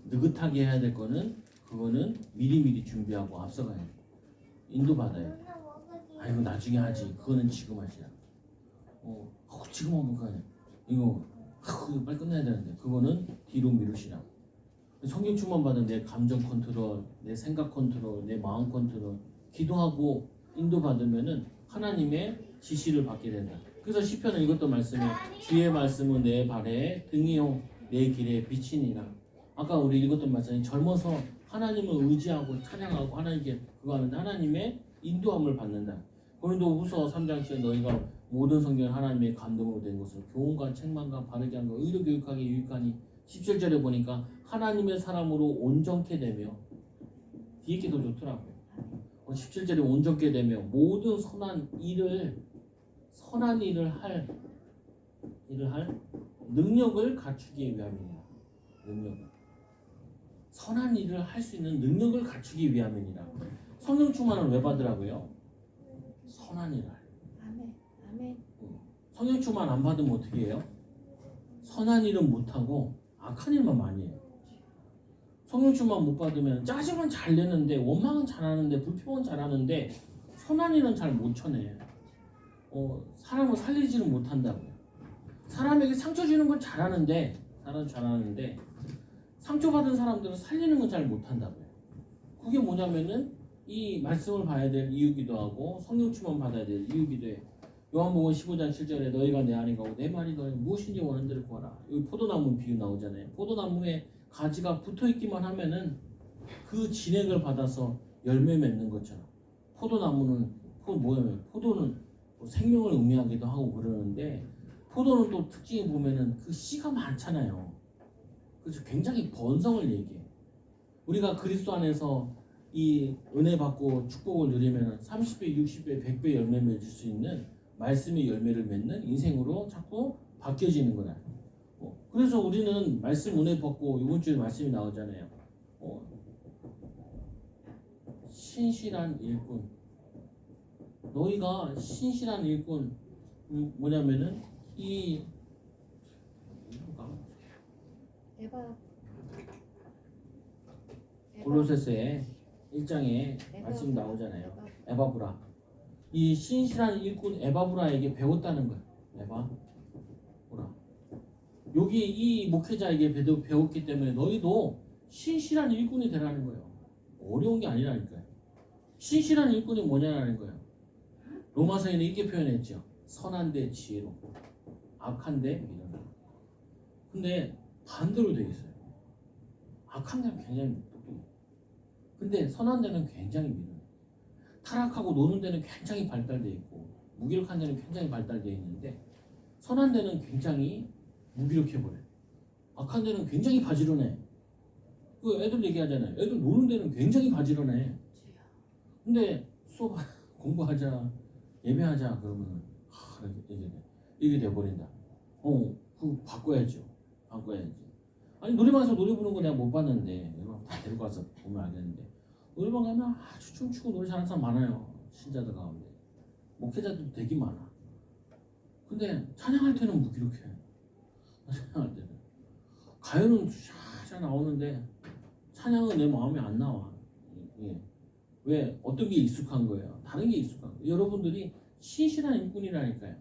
느긋하게 해야 될 거는 그거는 미리미리 준비하고 앞서가야 돼. 인도받아야 돼. 이거 나중에 하지. 그거는 지금 하시라. 지금 하면 그거 아니야. 이거 빨리 끝내야 되는데 그거는 뒤로 미루시라. 성령 충만 받은 내 감정 컨트롤, 내 생각 컨트롤, 내 마음 컨트롤 기도하고 인도받으면은 하나님의 지시를 받게 된다. 그래서 시편을 읽었던 말씀이 주의 말씀은 내 발에 등이요 내 길에 빛이니라. 아까 우리 읽었던 말씀이 젊어서 하나님을 의지하고 찬양하고 하나님께 그거 하는데 하나님의 인도함을 받는다. 고린도후서 3장 7에 너희가 모든 성경은 하나님의 감동으로 된 것을 교훈과 책망과 바르게 한 것 의로 교육하기 유익하니 17절에 보니까 하나님의 사람으로 온전케 되며 뒤에 게 더 좋더라고요. 17절에 온전케 되며 모든 선한 일을 할 능력을 갖추기 위함이니라. 선한 일을 할 수 있는 능력을 갖추기 위함이니라. 성령 충만을 왜 받으라고요? 선한 일을 할. 아멘. 성령 충만 안 받으면 어떻게 해요? 선한 일은 못하고 악한 일만 많이 해요. 성령 충만 못 받으면 짜증은 잘 내는데 원망은 잘하는데 불평은 잘하는데 선한 일은 잘 못 쳐내. 사람을 살리지는 못한다고요. 사람에게 상처 주는 건 잘하는데 상처받은 사람들은 살리는 건 잘 못한다고요. 그게 뭐냐면은 이 말씀을 봐야 될 이유기도 하고 성령 충만 받아야 될 이유기도 해요. 요한복음 15장 7절에 너희가 내 안에 가고 내 말이 너희 무엇인지 원하는 대로 구하라. 여기 포도나무 비유 나오잖아요. 포도나무에 가지가 붙어있기만 하면은 그 진액을 받아서 열매 맺는 것처럼 포도는 생명을 의미하기도 하고 그러는데 포도는 또 특징이 보면은 그 씨가 많잖아요. 그래서 굉장히 번성을 얘기해. 우리가 그리스도 안에서 이 은혜 받고 축복을 누리면 30배, 60배, 100배 열매 맺을 수 있는 말씀의 열매를 맺는 인생으로 자꾸 바뀌어지는 거다. 그래서 우리는 말씀 은혜 받고 이번 주에 말씀이 나오잖아요. 신실한 일꾼. 너희가 신실한 일꾼 뭐냐면은 골로새서에 1장에 말씀 나오잖아요. 에바브라. 이 신실한 일꾼 에바브라에게 배웠다는 거예요. 에바브라. 여기 이 목회자에게 배웠기 때문에 너희도 신실한 일꾼이 되라는 거예요. 어려운 게 아니라니까요. 신실한 일꾼이 뭐냐라는 거예요. 로마서에는 이렇게 표현했죠. 선한데 지혜로, 악한데 미련하고. 근데 반대로 되어 있어요. 악한 데는 굉장히 똑똑해요. 근데 선한 데는 굉장히 미련해요. 타락하고 노는 데는 굉장히 발달되어 있고 무기력한 데는 굉장히 발달되어 있는데 선한 데는 굉장히 무기력해버려요. 악한 데는 굉장히 바지런해. 그 애들 얘기하잖아요. 애들 노는 데는 굉장히 바지런해. 근데 수업 공부하자, 예배하자 그러면 이게 돼버린다. 그거 바꿔야죠. 아니 노래방에서 노래 부르는 거 내가 못 봤는데 다 데리고 가서 보면 알겠는데 노래방 가면 아주 춤추고 노래 잘하는 사람 많아요. 신자들 가운데 목회자들도 되게 많아. 근데 찬양할 때는 무기력해. 찬양할 때는 가요는 샤샤 나오는데 찬양은 내 마음에 안 나와. 예. 왜? 어떤 게 익숙한 거예요? 다른 게 익숙한 거예요. 여러분들이 신실한 일꾼이라니까요.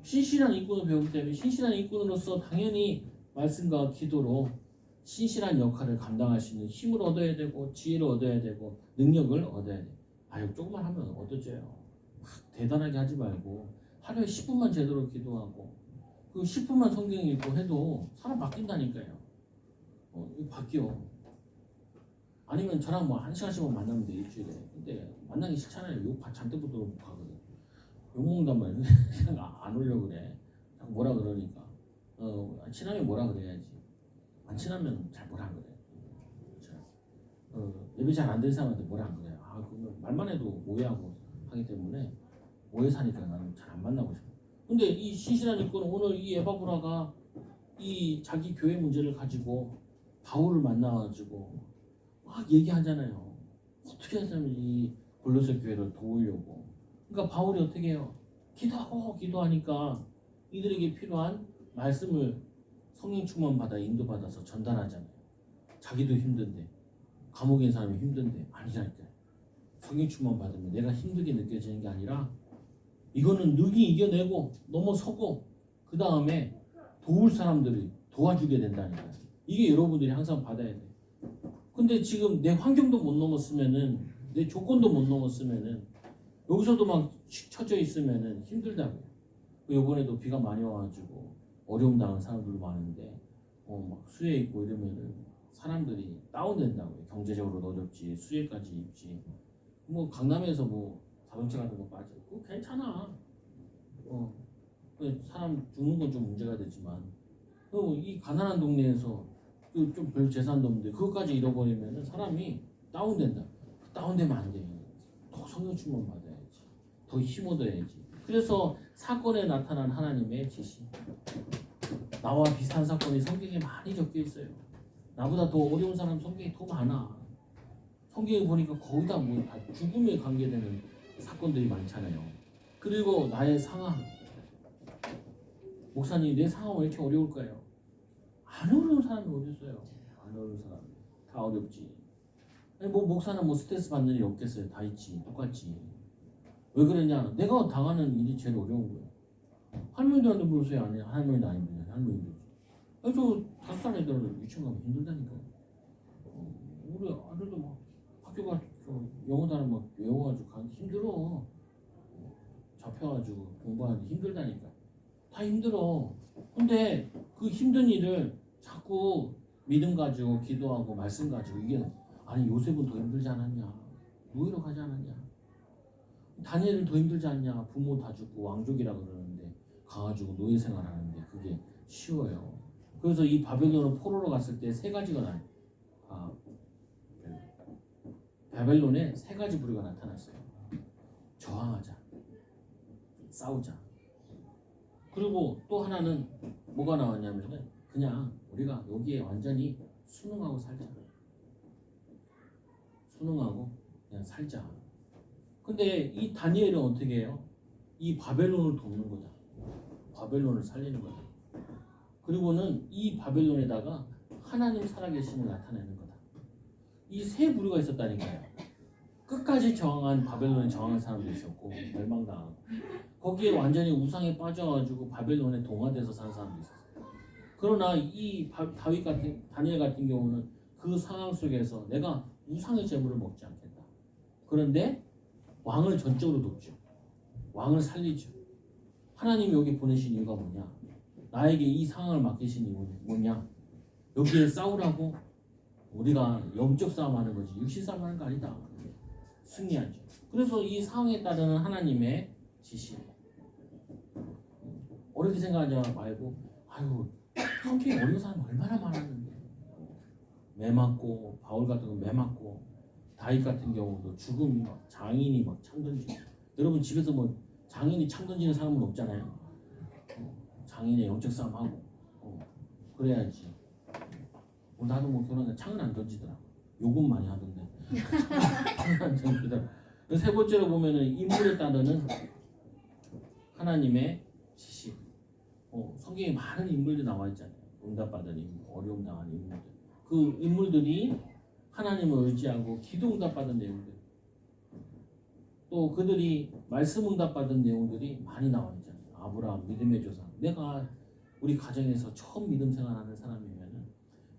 신실한 일꾼을 배우기 때문에 신실한 일꾼으로서 당연히 말씀과 기도로 신실한 역할을 감당할 수 있는 힘을 얻어야 되고 지혜를 얻어야 되고 능력을 얻어야 돼요. 아유 조금만 하면 얻어져요. 막 대단하게 하지 말고 하루에 10분만 제대로 기도하고 그 10분만 성경 읽고 해도 사람 바뀐다니까요. 바뀌어. 아니면 저랑 뭐 1시간씩만 만나면 돼 일주일에. 근데 만나기 싫잖아요. 욕 잔뜩 붙들어 못 가거든. 욕 먹는단 말이야. 안 오려고 그래. 뭐라 그러니까. 친하면 뭐라 그래야지. 안 친하면 잘 뭐라 그래. 예배 잘 안 되는 사람한테 뭐라 안 그래요. 그거 말만 해도 오해하고 하기 때문에 오해 사니까 나는 잘 안 만나고 싶어. 근데 이 신실한 일꾼은 오늘 이 에바브라가 이 자기 교회 문제를 가지고 바울을 만나가지고 막 얘기하잖아요. 어떻게 하면 이 골로새 교회를 도우려고. 그러니까 바울이 어떻게 해요? 기도하니까 이들에게 필요한 말씀을 성령 충만 받아 인도받아서 전달하잖아요. 자기도 힘든데 감옥에 있는 사람이 힘든데 아니라니까. 성령 충만 받으면 내가 힘들게 느껴지는 게 아니라 이거는 능히 이겨내고 넘어서고 그 다음에 도울 사람들이 도와주게 된다니까요. 이게 여러분들이 항상 받아야 돼. 근데 지금 내 환경도 못 넘었으면은 내 조건도 못 넘었으면은 여기서도 막 쳐져 있으면은 힘들다고요. 요번에도 비가 많이 와가지고 어려움 당한 사람들도 많은데 막 수해 있고 이러면은 사람들이 다운된다고요. 경제적으로도 어렵지 수해까지 입지. 뭐 강남에서 뭐 자동차 같은 거 빠져. 그거 괜찮아. 사람 죽는 건 좀 문제가 되지만 이 가난한 동네에서 좀 별 재산도 없는데 그것까지 잃어버리면 사람이 다운된다. 다운되면 안 돼. 더 성령 충만 받아야지. 더 힘 얻어야지. 그래서 사건에 나타난 하나님의 지시. 나와 비슷한 사건이 성경에 많이 적혀 있어요. 나보다 더 어려운 사람 성경에 더 많아. 성경에 보니까 거의 다 뭐 죽음에 관계되는 사건들이 많잖아요. 그리고 나의 상황. 목사님 내 상황 왜 이렇게 어려울까요? 안 어려운 사람이 어디 있어요? 안 어려운 사람 다 어렵지. 아니, 뭐 목사는 뭐 스트레스 받는 일이 없겠어요? 다 있지, 똑같지. 왜 그러냐? 내가 당하는 일이 제일 어려운 거예요. 할머니들한테 물으세요, 안 해요? 할머니도 아니면 할머니들. 저 5살 애들은 유치원 가면 힘들다니까요. 우리 아들도 막 학교 가서 영어 단어 막 외워가지고 가기 힘들어. 잡혀가지고 공부하기 힘들다니까. 다 힘들어. 근데 그 힘든 일을 자꾸 믿음 가지고 기도하고 말씀 가지고 이게 아니 요셉은 더 힘들지 않았냐? 노예로 가지 않았냐? 다니엘은 더 힘들지 않냐? 부모 다 죽고 왕족이라 그러는데 가가지고 노예 생활하는데 그게 쉬워요. 그래서 이 바벨론을 포로로 갔을 때 세 가지가 나요. 바벨론에 세 가지 부류가 나타났어요. 저항하자, 싸우자. 그리고 또 하나는 뭐가 나왔냐면은 그냥 우리가 여기에 완전히 순응하고 살자. 순응하고 그냥 살자. 근데 이 다니엘은 어떻게 해요? 이 바벨론을 돕는 거다. 바벨론을 살리는 거다. 그리고는 이 바벨론에다가 하나님 살아계심을 나타내는 거다. 이 세 부류가 있었다니까요. 끝까지 저항한 바벨론에 저항한 사람도 있었고 멸망당하고 거기에 완전히 우상에 빠져가지고 바벨론에 동화돼서 사는 사람도 있었어요. 그러나 이 다윗 같은 다니엘 같은 경우는 그 상황 속에서 내가 우상의 재물을 먹지 않겠다. 그런데 왕을 전적으로 돕죠. 왕을 살리죠. 하나님이 여기 보내신 이유가 뭐냐? 나에게 이 상황을 맡기신 이유는 뭐냐? 여기에 싸우라고 우리가 영적 싸움하는 거지 육신 싸움하는 거 아니다. 승리하죠. 그래서 이 상황에 따르는 하나님의 지시. 어렵게 생각하지 말고 아유 성경에 어려운 사람 얼마나 많았는데 매 맞고 바울 같은 거 매 맞고 다윗 같은 경우도 죽음이 막 장인이 막 창 던지고 여러분 집에서 뭐 장인이 창 던지는 사람은 없잖아요. 장인의 영적 싸움하고 그래야지. 나도 뭐 결혼해 창은 안 던지더라. 욕은 많이 하던데. 창은 안 던지더라. 세 번째로 보면은 인물에 따르는 하나님의 지시. 성경에 많은 인물들이 나와 있잖아요. 응답받은 인물, 어려움 당한 인물들. 그 인물들이 하나님을 의지하고 기도 응답받은 내용들. 또 그들이 말씀 응답받은 내용들이 많이 나와 있잖아요. 아브라함 믿음의 조상. 내가 우리 가정에서 처음 믿음 생활하는 사람이면은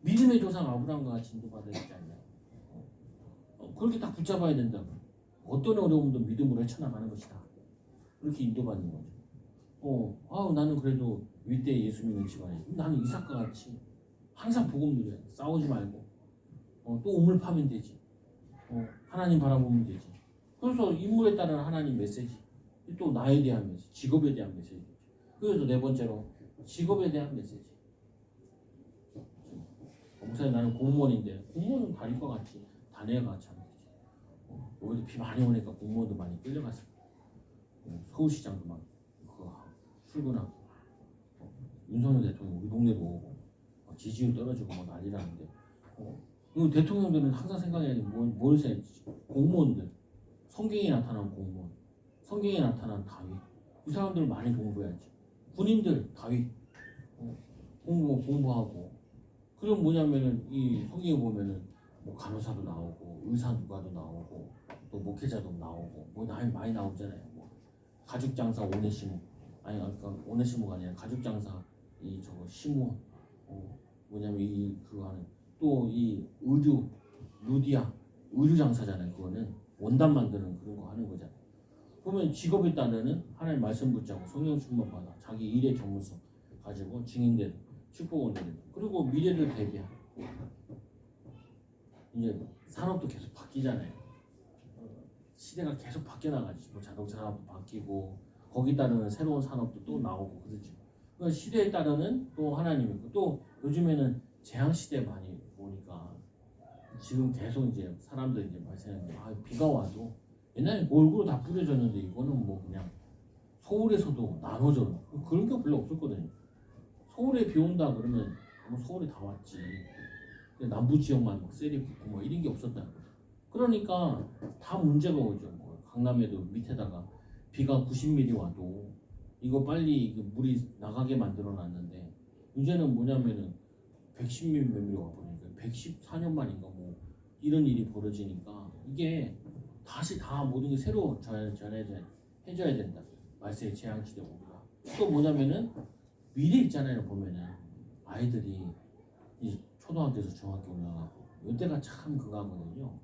믿음의 조상 아브라함과 같이 인도받아야 되지 않나요? 그렇게 딱 붙잡아야 된다고. 어떤 어려움도 믿음으로 헤쳐나가는 것이다. 그렇게 인도받는 거죠. 나는 그래도 윗대 예수 믿는 집안에 나는 이삭과 같이 항상 복음 누려야 돼. 싸우지 말고 또 우물 파면 되지. 하나님 바라보면 되지. 그래서 인물에 따른 하나님 메시지 또 나에 대한 메시지 직업에 대한 메시지. 그래서 네 번째로 직업에 대한 메시지. 목사님 나는 공무원인데 공무원은 다윗과 같이 다니엘과 같이 하면 되지. 여기도 비 많이 오니까 공무원도 많이 끌려갔어. 서울시장도 막 출근하고 윤석열 대통령 우리 동네도 오고 지지율 떨어지고 뭐 난리라는데 대통령들은 항상 생각해야 돼. 뭘 생각했지? 공무원들 성경에 나타난 공무원 성경에 나타난 다윗 이 사람들을 많이 공부해야지. 군인들 다윗 공부하고 그럼 뭐냐면은 이 성경에 보면은 뭐 간호사도 나오고 의사 누가도 나오고 또 목회자도 나오고 뭐 많이 나오잖아요. 뭐 가죽 장사 오네시모 아니 그러니까 오네시모가 아니라 가죽 장사 이 저거 시모 뭐냐면 이 그거 하는 또 이 의류 루디아 의류 장사잖아요. 그거는 원단 만드는 그런 거 하는 거잖아요. 보면 직업에 따르는 하나님 말씀 붙잡고 성령 충만 받아 자기 일의 전문성 가지고 증인되는 축복을 내는 그리고 미래를 대비하는 이제 산업도 계속 바뀌잖아요. 시대가 계속 바뀌어 나가지. 뭐 자동차 산업도 바뀌고 거기 따르는 새로운 산업도 또 나오고 그러죠. 그 시대에 따르는 또 하나님이고 또 요즘에는 재앙 시대 많이 보니까 지금 계속 이제 사람들 이제 말씀하는 비가 와도 옛날에 골고루 다 뿌려졌는데 이거는 뭐 그냥 서울에서도 나눠져 그런 게 별로 없었거든요. 서울에 비 온다 그러면 뭐 서울에 다 왔지. 남부 지역만 막 세리 붙고 뭐 이런 게 없었다. 그러니까 다 문제가 오죠. 뭐 강남에도 밑에다가 비가 90mm 와도 이거 빨리 물이 나가게 만들어 놨는데 이제는 뭐냐면은 110mm 와버리니까 114년 만인가 뭐 이런 일이 벌어지니까 이게 다시 다 모든 게 새로 해줘야 된다. 말세의 재앙시대 오리라. 또 뭐냐면은 미래 있잖아요. 보면은 아이들이 이 초등학교에서 중학교 올라가고 이때가 참 그거 하거든요.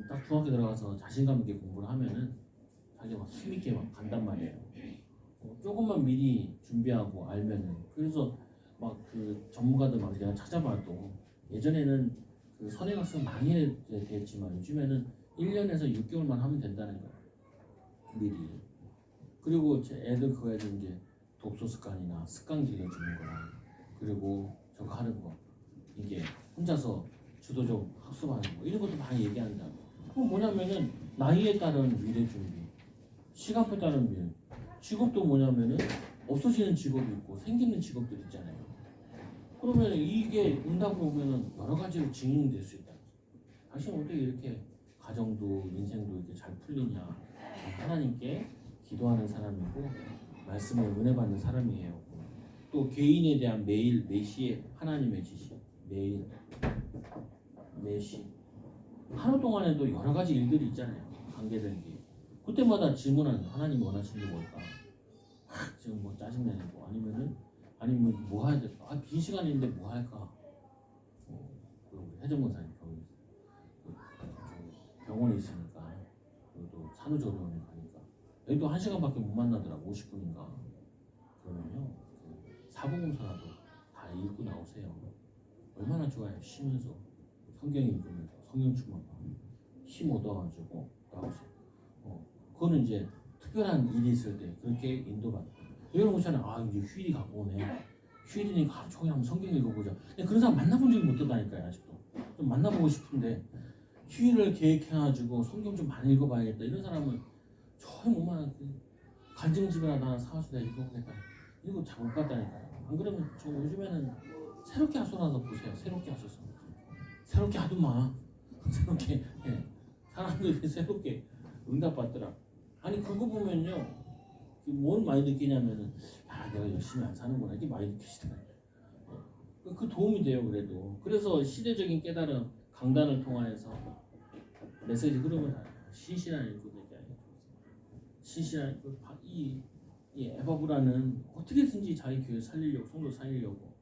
딱 중학교 들어가서 자신감 있게 공부를 하면은 자기가 막 힘있게 막 간단 말이에요. 조금만 미리 준비하고 알면은 그래서 막 그 전문가들 막 내가 찾아봐도 예전에는 그 선행학습 많이 됐지만 요즘에는 1년에서 6개월만 하면 된다는 거예요. 미리. 그리고 제 애들 그거 해서 이제 독서 습관이나 습관 길러주는 거랑 그리고 저거 하는 거 이게 혼자서 주도적 학습하는 거 이런 것도 많이 얘기한다고. 그럼 뭐냐면은 나이에 따른 미래 준비, 시간표에 따른 미래. 직업도 뭐냐면은 없어지는 직업이 있고 생기는 직업들 있잖아요. 그러면 이게 응답으로 오면은 여러 가지로 증인이 될 수 있다. 당신 어떻게 이렇게 가정도 인생도 이렇게 잘 풀리냐? 하나님께 기도하는 사람이고 말씀을 은혜 받는 사람이에요. 또 개인에 대한 매일 매시의 하나님의 지시 매일 매시 하루 동안에도 여러 가지 일들이 있잖아요. 관계들이. 그때마다 질문하는 거예요. 하나님 원하시는 게 뭘까? 지금 뭐 짜증내는 거 아니면 뭐 해야 될까? 빈 시간인데 뭐 할까? 그리고 해전문사님 병원에 있으니까 또 산후조리원에 가니까 여기도 1시간밖에 못 만나더라고. 50분인가. 그러면요 사복음서라도 다 읽고 나오세요. 얼마나 좋아요. 쉬면서 성경 읽으면서 성령 충만하고 힘 얻어가지고 나오세요. 그거는 이제 특별한 일이 있을 때 그렇게 인도받고 이런 거잖아요. 이제 휴일이 갖고 오네. 휴일이니까 하루 종일 한번 성경 읽어보자. 근데 그런 사람 만나본 적이 못 된다니까요. 아직도 좀 만나보고 싶은데 휴일을 계획해가지고 성경 좀 많이 읽어봐야겠다. 이런 사람은 전혀 못 만나. 간증집이라도 하나 사와서 내가 읽어보겠다. 이거 잘 못 봤다니까요. 안 그러면 저 요즘에는 새롭게 하소나서 보세요. 새롭게 하소서. 새롭게 하더만. 새롭게 사람들이 새롭게 응답받더라. 아니 그거 보면요 뭘 많이 느끼냐면은 내가 열심히 안 사는구나 이게 많이 느끼시더라고요. 그 도움이 돼요. 그래서 시대적인 깨달음 강단을 통하여서 메시지 흐름을 신실한 일꾼에게 신실한 이 에바브라는 어떻게든지 자기 교회 살리려고 성도 살리려고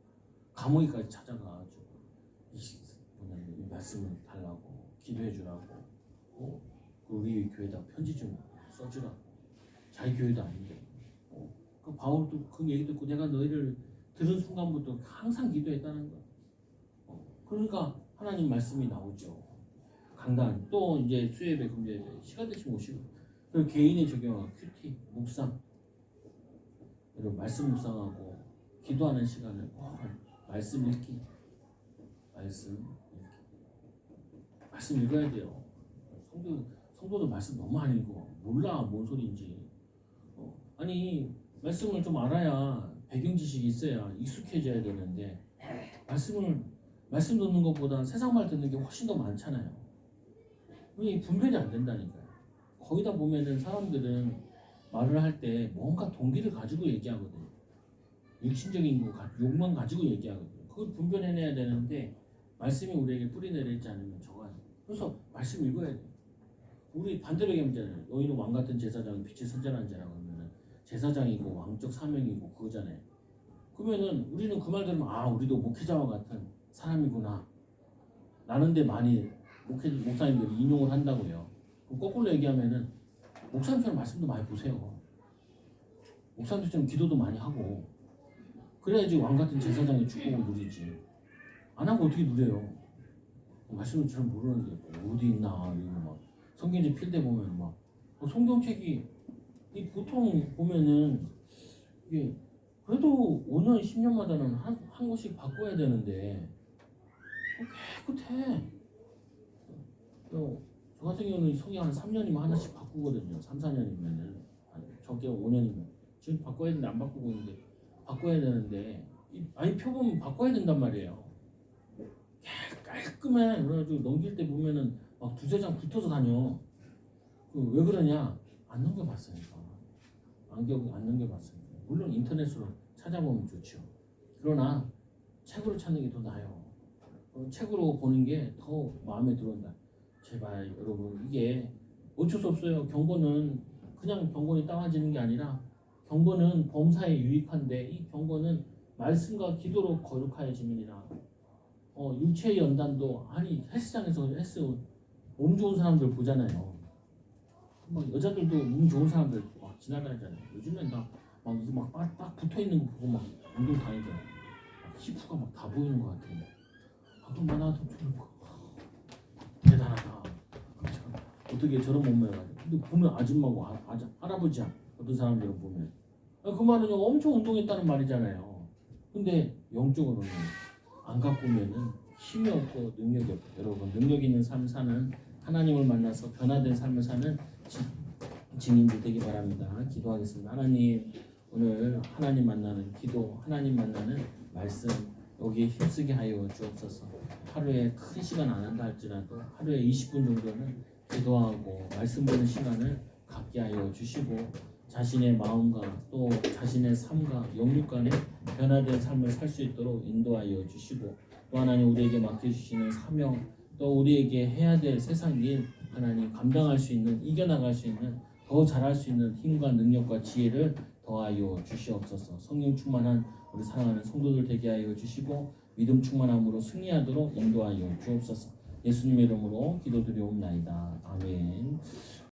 감옥에까지 찾아가가지고 이 말씀을 달라고 기도해 주라고 우리 교회다 편지 좀 써주라고 자기 교회도 아닌데 그 바울도 그 얘기 듣고 내가 너희를 들은 순간부터 항상 기도했다는 거야. 그러니까 하나님 말씀이 나오죠. 강단 또 이제 수요예배 금요예배 시간 되시면 오시고 그 개인이 적용한 큐티 묵상 여러분 말씀 묵상하고 기도하는 시간을 말씀 읽기 말씀 읽어야 돼요. 성도도 말씀 너무 안 읽어. 몰라 뭔 소리인지. 아니 말씀을 좀 알아야 배경 지식이 있어야 익숙해져야 되는데 말씀 듣는 것보다 세상 말 듣는 게 훨씬 더 많잖아요. 이 분별이 안 된다니까요. 거기다 보면은 사람들은 말을 할 때 뭔가 동기를 가지고 얘기하거든요. 육신적인 욕만 가지고 얘기하거든요. 그걸 분별해내야 되는데 말씀이 우리에게 뿌리내리지 않으면 저가 그래서 말씀 읽어야 돼요. 우리 반대로 얘기하잖아요. 너희는 왕 같은 제사장 빛이 선전한 자라고 하면은 제사장이고 왕적 사명이고 그거잖아요. 그러면은 우리는 그 말 들으면 우리도 목회자와 같은 사람이구나. 나는데 많이 목사님들이 인용을 한다고요. 그럼 거꾸로 얘기하면은 목사님처럼 말씀도 많이 보세요. 목사님처럼 기도도 많이 하고 그래야지 왕 같은 제사장의 축복을 누리지. 안 하고 어떻게 누려요? 말씀을 잘 모르는데 어디 있나 이거 막 성경책 필 때 보면 막 성경책이 보통 보면은 이게 그래도 5년 10년마다는 한 권씩 바꿔야 되는데 깨끗해. 저 같은 경우는 성경 한 3년이면 하나씩 바꾸거든요. 3, 4년이면은 적게 5년이면 지금 바꿔야 되는데 안 바꾸고 있는데 바꿔야 되는데 표본 바꿔야 된단 말이에요. 깔끔해. 그래가지고 넘길 때 보면은 막 두세 장 붙어서 다녀. 왜 그러냐? 안 넘겨봤으니까. 안 넘겨봤으니까. 물론 인터넷으로 찾아보면 좋죠. 그러나 책으로 찾는 게 더 나아요. 책으로 보는 게 더 마음에 들어온다. 제발 여러분 이게 어쩔 수 없어요. 경건은 그냥 경건이 따라지는 게 아니라 경건은 범사에 유익한데 이 경건은 말씀과 기도로 거룩하여짐이니라. 육체의 연단도 헬스장에서 몸 좋은 사람들 보잖아요. 막 여자들도 몸 좋은 사람들 막 지나다니잖아요. 요즘엔 막 붙어 있는 거 보고 막 운동 다니잖아요. 히프가 막 다 보이는 것 같은데. 그럼 나도 좀 대단하다. 어떻게 저런 몸매를 가지고. 근데 보면 아줌마고 할아버지야. 어떤 사람들은 보면. 그 말은 엄청 운동했다는 말이잖아요. 근데 영적으로는 안 갖고 오면은 힘이 없고 능력이 없고 여러분 능력 있는 삶 사는 하나님을 만나서 변화된 삶을 사는 증인들 되기 바랍니다. 기도하겠습니다. 하나님 오늘 하나님 만나는 기도 하나님 만나는 말씀 여기에 힘쓰게 하여 주옵소서. 하루에 큰 시간 안 한다 할지라도 하루에 20분 정도는 기도하고 말씀 보는 시간을 갖게 하여 주시고 자신의 마음과 또 자신의 삶과 영육 간에 변화된 삶을 살 수 있도록 인도하여 주시고 또 하나님 우리에게 맡겨주시는 사명 또 우리에게 해야 될 세상 일 하나님 감당할 수 있는, 이겨나갈 수 있는, 더 잘할 수 있는 힘과 능력과 지혜를 더하여 주시옵소서. 성령 충만한 우리 사랑하는 성도들 되게 하여 주시고 믿음 충만함으로 승리하도록 인도하여 주옵소서. 예수님의 이름으로 기도드리옵나이다. 아멘.